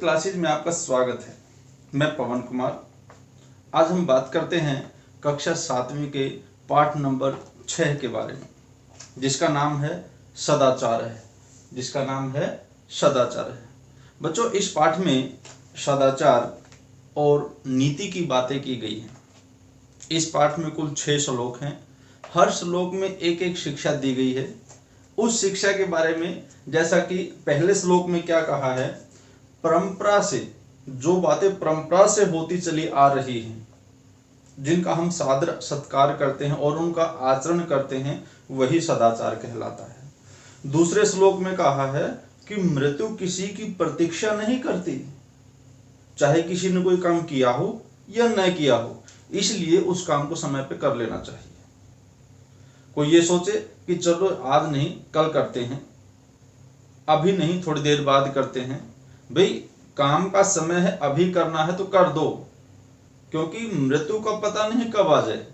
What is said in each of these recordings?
Classes में आपका स्वागत है। मैं पवन कुमार। आज हम बात करते हैं कक्षा 7वीं के पाठ नंबर 6 के बारे में, जिसका नाम है सदाचार है। बच्चों, इस पाठ में सदाचार और नीति की बातें की गई हैं। इस पाठ में कुल 6 श्लोक हैं। हर श्लोक में एक एक शिक्षा दी गई है। उस शिक्षा के बारे में, जैसा कि पहले श्लोक में क्या कहा है, परंपरा से, जो बातें परंपरा से होती चली आ रही हैं, जिनका हम सादर सत्कार करते हैं और उनका आचरण करते हैं, वही सदाचार कहलाता है। दूसरे श्लोक में कहा है कि मृत्यु किसी की प्रतीक्षा नहीं करती, चाहे किसी ने कोई काम किया हो या न किया हो, इसलिए उस काम को समय पे कर लेना चाहिए। कोई ये सोचे कि चलो आज नहीं कल करते हैं, अभी नहीं थोड़ी देर बाद करते हैं, भाई काम का समय है, अभी करना है तो कर दो, क्योंकि मृत्यु का पता नहीं कब आ जाए।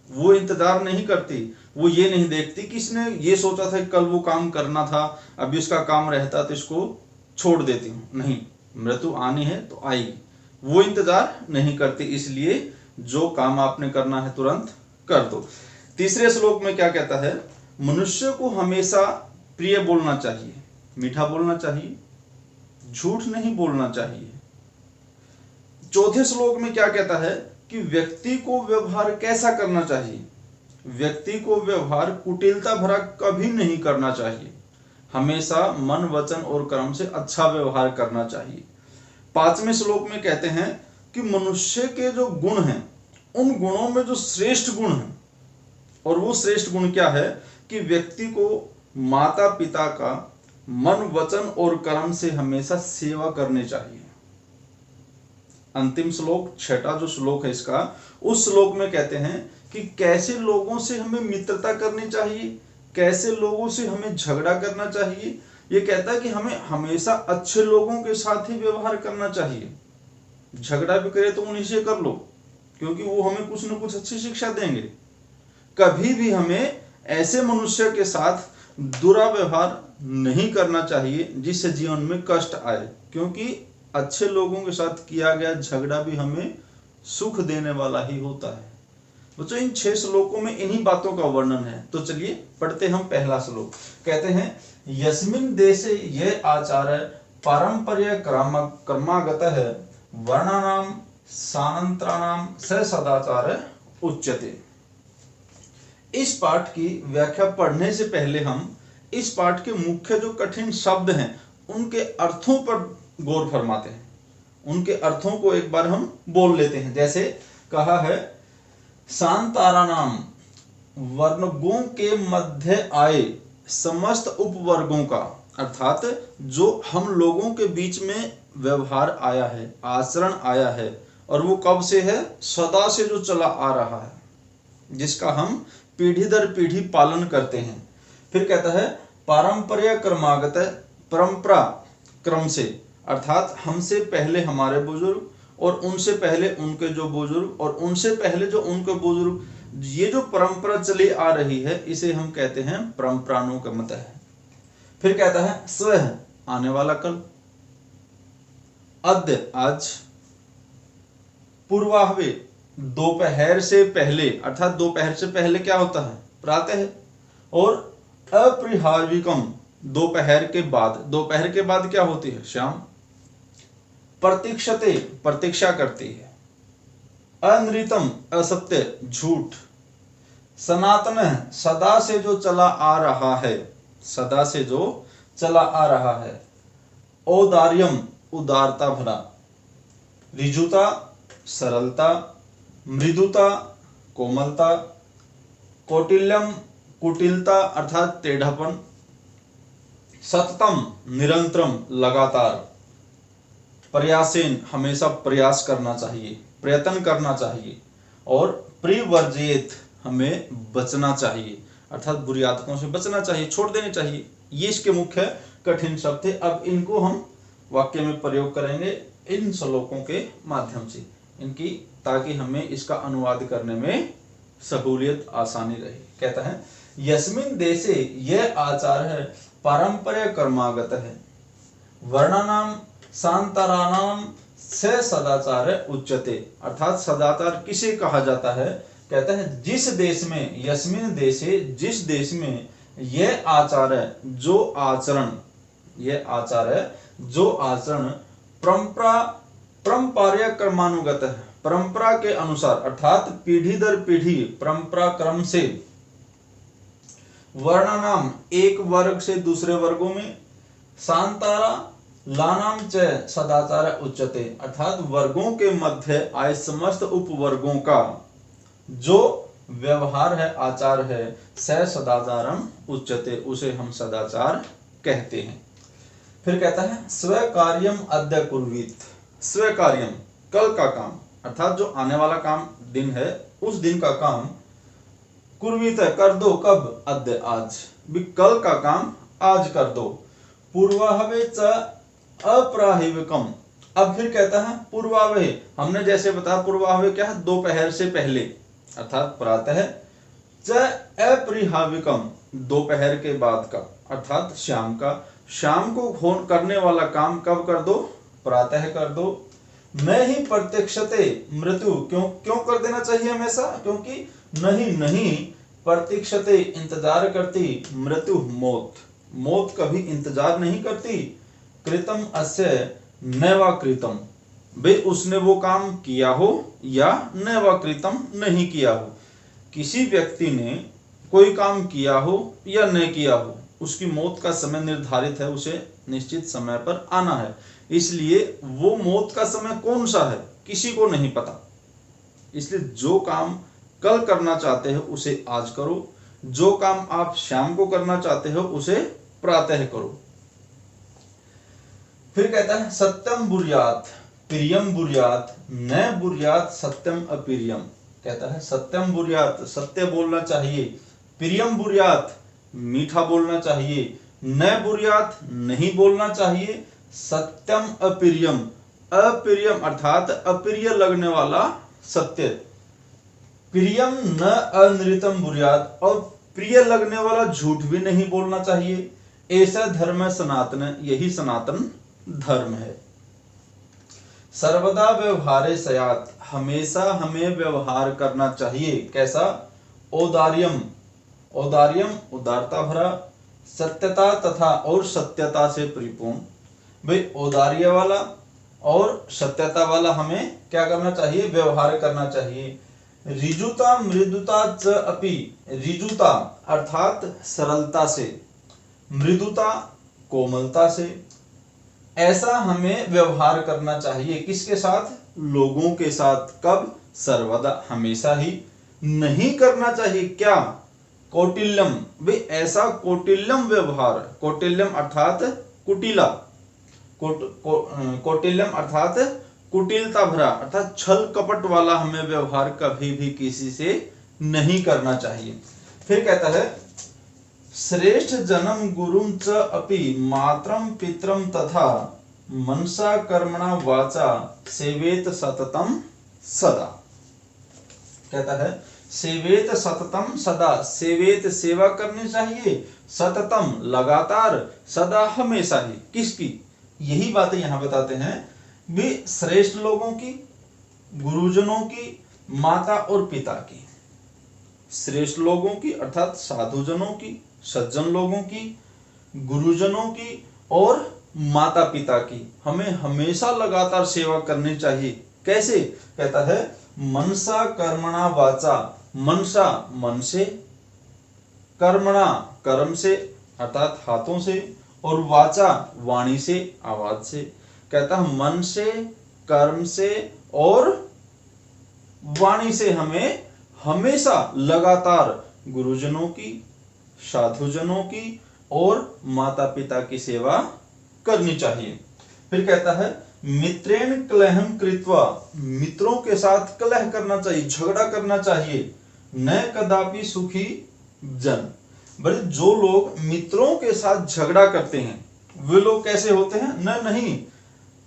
वो इंतजार नहीं करती, वो ये नहीं देखती कि इसने ये सोचा था कि कल वो काम करना था, अभी उसका काम रहता तो इसको छोड़ देती हूँ। नहीं, मृत्यु आनी है तो आएगी, वो इंतजार नहीं करती। इसलिए जो काम आपने करना है तुरंत कर दो। तीसरे श्लोक में क्या कहता है, मनुष्य को हमेशा प्रिय बोलना चाहिए, मीठा बोलना चाहिए, झूठ नहीं बोलना चाहिए। चौथे श्लोक में क्या कहता है कि व्यक्ति को व्यवहार कैसा करना चाहिए, व्यक्ति को व्यवहार कुटिलता भरा कभी नहीं करना चाहिए, हमेशा मन वचन और कर्म से अच्छा व्यवहार करना चाहिए। पांचवें श्लोक में कहते हैं कि मनुष्य के जो गुण हैं, उन गुणों में जो श्रेष्ठ गुण है, और वो श्रेष्ठ गुण क्या है कि व्यक्ति को माता पिता का मन वचन और कर्म से हमेशा सेवा करनी चाहिए। अंतिम श्लोक, छठा जो श्लोक है इसका, उस श्लोक में कहते हैं कि कैसे लोगों से हमें मित्रता करनी चाहिए, कैसे लोगों से हमें झगड़ा करना चाहिए। ये कहता है कि हमें हमेशा अच्छे लोगों के साथ ही व्यवहार करना चाहिए। झगड़ा भी करे तो उन्हीं से कर लो, क्योंकि वो हमें कुछ न कुछ अच्छी शिक्षा देंगे। कभी भी हमें ऐसे मनुष्य के साथ बुरा व्यवहार नहीं करना चाहिए जिससे जीवन में कष्ट आए, क्योंकि अच्छे लोगों के साथ किया गया झगड़ा भी हमें सुख देने वाला ही होता है। बच्चों, इन 6 श्लोकों में इन्हीं बातों का वर्णन है। तो चलिए पढ़ते हम पहला श्लोक। कहते हैं, यस्मिन् देशे ये आचार्य पारंपर्य कर्मागतः वर्णानाम सानंतराणाम स सदाचार उच्यते। इस पाठ की व्याख्या पढ़ने से पहले हम इस पाठ के मुख्य जो कठिन शब्द हैं, उनके अर्थों पर गौर फरमाते हैं। उनके अर्थों को एक बार हम बोल लेते हैं। जैसे कहा है, सांतारानाम, वर्गों के मध्य आए समस्त उपवर्गों का, अर्थात जो हम लोगों के बीच में व्यवहार आया है, आचरण आया है, और वो कब से है, सदा से जो चला आ रहा है, जिसका हम पीढ़ी दर पीढ़ी पालन करते हैं। फिर कहता है, पारंपर्य कर्मागत, परंपरा क्रम से, अर्थात हमसे पहले हमारे बुजुर्ग और उनसे पहले उनके जो बुजुर्ग और उनसे पहले जो उनके बुजुर्ग, ये जो परंपरा चली आ रही है, इसे हम कहते हैं परंपरानुक्रमत है। फिर कहता है, स्वः, आने वाला कल, अद्य, आज, पूर्वाह्वे, दोपहर से पहले, अर्थात दोपहर से पहले क्या होता है, प्रातः है, और अपरिहार्विकम, दोपहर के बाद, दोपहर के बाद क्या होती है, शाम, प्रतीक्षते, प्रतीक्षा करती है, अनृतम, असत्य, झूठ, सनातन, सदा से जो चला आ रहा है, सदा से जो चला आ रहा है, औदार्यम, उदारता भरा, ऋजुता, सरलता, मृदुता, कोमलता, कौटिल्यम, कुटिलता अर्थात टेढ़ापन, सततम, निरंतरम, लगातार, प्रयासेन, हमेशा प्रयास करना चाहिए, प्रयत्न करना चाहिए, और प्रिवर्जित, हमें बचना चाहिए, अर्थात बुरी आदतों से बचना चाहिए, छोड़ देनी चाहिए। ये इसके मुख्य कठिन शब्द थे। अब इनको हम वाक्य में प्रयोग करेंगे इन श्लोकों के माध्यम से, इनकी, ताकि हमें इसका अनुवाद करने में सहूलियत, आसानी रहे। कहता है, यस्मिन् देशे यह आचार है पारंपर्य कर्मागत है, वर्णानाम शांताराणाम से सदाचार उच्यते। अर्थात सदाचार किसे कहा जाता है? कहता है जिस देश में, यस्मिन देशे, जिस देश में यह आचार है, जो आचरण, यह आचार है, जो आचरण परंपरा क्रमानुगत है, परंपरा के अनुसार, अर्थात पीढ़ी दर पीढ़ी परंपरा क्रम से, वर्णानाम एक वर्ग से दूसरे वर्गों में, शांतारा लानाम च सदाचार उच्यते, अर्थात वर्गों के मध्य आए समस्त उपवर्गों का जो व्यवहार है, आचार है, स सदाचारम उच्यते, उसे हम सदाचार कहते हैं। फिर कहता है स्वकार्यम अद्य कुर्वीत। स्वकार्यम कल का काम, अर्थात जो आने वाला काम दिन है, उस दिन का काम कुर्वीत कर दो। कब? अद्य आज, भी कल का काम आज कर दो। पूर्वाहवे च अप्राहिविकम। अब फिर कहता है पूर्वावह, हमने जैसे बताया पूर्वावह क्या है? दोपहर से पहले, अर्थात प्रातः, च अप्रिहाविकम, दोपहर के बाद का, अर्थात शाम का, शाम को करने वाला काम कब कर दो? प्रातः कर दो। मैं ही प्रतीक्षते मृत्यु, क्यों कर देना चाहिए हमेशा? क्योंकि नहीं प्रतीक्षते इंतजार करती, मृत्यु मौत, मौत कभी इंतजार नहीं करती। कृतम अस्य नैवा कृतम, भाई उसने वो काम किया हो या नैवा कृतम नहीं किया हो। किसी व्यक्ति ने कोई काम किया हो या नहीं किया हो, उसकी मौत का समय निर्धारित है, उसे निश्चित समय पर आना है। इसलिए वो मौत का समय कौन सा है किसी को नहीं पता। इसलिए जो काम कल करना चाहते हो उसे आज करो, जो काम आप शाम को करना चाहते हो उसे प्रातः करो। फिर कहता है सत्यम बुर्यात प्रियम बुर्यात न बुर्यात सत्यम अप्रियम। कहता है सत्यम बुर्यात, सत्य बोलना चाहिए, प्रियम बुर्यात, मीठा बोलना चाहिए, न बुर्यात, नहीं बोलना चाहिए, सत्यम अप्रियम, अप्रियम अर्थात अप्रिय लगने वाला सत्य, प्रियम न अनृतम बुर्यात, और प्रिय लगने वाला झूठ भी नहीं बोलना चाहिए। ऐसा धर्म है सनातन, यही सनातन धर्म है। सर्वदा व्यवहारे सयात, हमेशा हमें व्यवहार करना चाहिए। कैसा? औदार्यम, औदार्यम उदारता भरा, सत्यता तथा और सत्यता से परिपूर्ण। भाई औदार्य वाला और सत्यता वाला हमें क्या करना चाहिए? व्यवहार करना चाहिए। ऋजुता मृदुता च अपि, ऋजुता अर्थात सरलता से, मृदुता कोमलता से, ऐसा हमें व्यवहार करना चाहिए। किसके साथ? लोगों के साथ। कब? सर्वदा, हमेशा ही। नहीं करना चाहिए क्या? कौटिल्यम, भाई ऐसा कौटिल्यम व्यवहार, कौटिल्यम अर्थात कुटिला, कौटिल्यम अर्थात कुटिलता भरा, अर्थात छल कपट वाला हमें व्यवहार कभी भी किसी से नहीं करना चाहिए। फिर कहता है श्रेष्ठ जन्म गुरुम च अपि मात्रम पित्रम तथा मनसा कर्मणा वाचा सेवेत सततम सदा। कहता है सेवेत सततम सदा, सेवेत सेवा करनी चाहिए, सततम लगातार, सदा हमेशा ही। किसकी? यही बातें यहां बताते हैं भी श्रेष्ठ लोगों की, गुरुजनों की, माता और पिता की। श्रेष्ठ लोगों की अर्थात साधुजनों की, सज्जन लोगों की, गुरुजनों की और माता पिता की हमें हमेशा लगातार सेवा करनी चाहिए। कैसे? कहता है मनसा कर्मणा वाचा, मनसा मन से, कर्मणा कर्म से अर्थात हाथों से, और वाचा वाणी से आवाज से। कहता है मन से, कर्म से और वाणी से हमें हमेशा लगातार गुरुजनों की, साधुजनों की और माता पिता की सेवा करनी चाहिए। फिर कहता है मित्रेण कलहम कृत्वा, मित्रों के साथ कलह करना चाहिए, झगड़ा करना चाहिए। न कदापि सुखी जन, बड़े जो लोग मित्रों के साथ झगड़ा करते हैं वे लोग कैसे होते हैं? न नहीं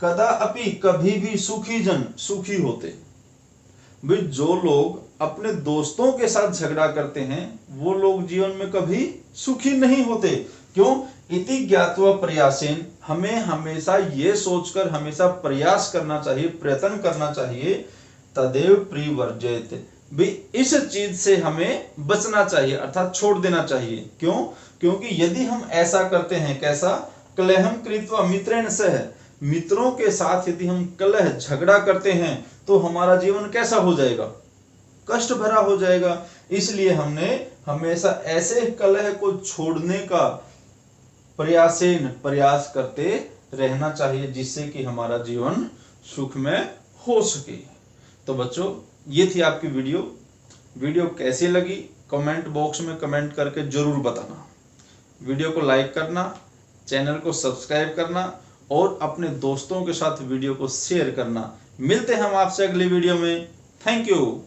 कदापि, कभी भी सुखी जन, सुखी होते। भाई जो लोग अपने दोस्तों के साथ झगड़ा करते हैं वो लोग जीवन में कभी सुखी नहीं होते। क्यों? इति ज्ञात्वा प्रयासेन, हमें हमेशा ये सोचकर हमेशा प्रयास करना चाहिए, प्रयत्न करना चाहिए, तदेव परिवर्जेत, भी इस चीज से हमें बचना चाहिए अर्थात छोड़ देना चाहिए। क्यों? क्योंकि यदि हम ऐसा करते हैं, कैसा? कलहम कृत्वा मित्रेण सह, मित्रों के साथ यदि हम कलह झगड़ा करते हैं तो हमारा जीवन कैसा हो जाएगा? कष्ट भरा हो जाएगा। इसलिए हमने हमेशा ऐसे कलह को छोड़ने का प्रयास करते रहना चाहिए, जिससे कि हमारा जीवन सुखमय हो सके। तो बच्चों, ये थी आपकी वीडियो कैसी लगी कमेंट बॉक्स में कमेंट करके जरूर बताना। वीडियो को लाइक करना, चैनल को सब्सक्राइब करना और अपने दोस्तों के साथ वीडियो को शेयर करना। मिलते हैं हम आपसे अगली वीडियो में। Thank you.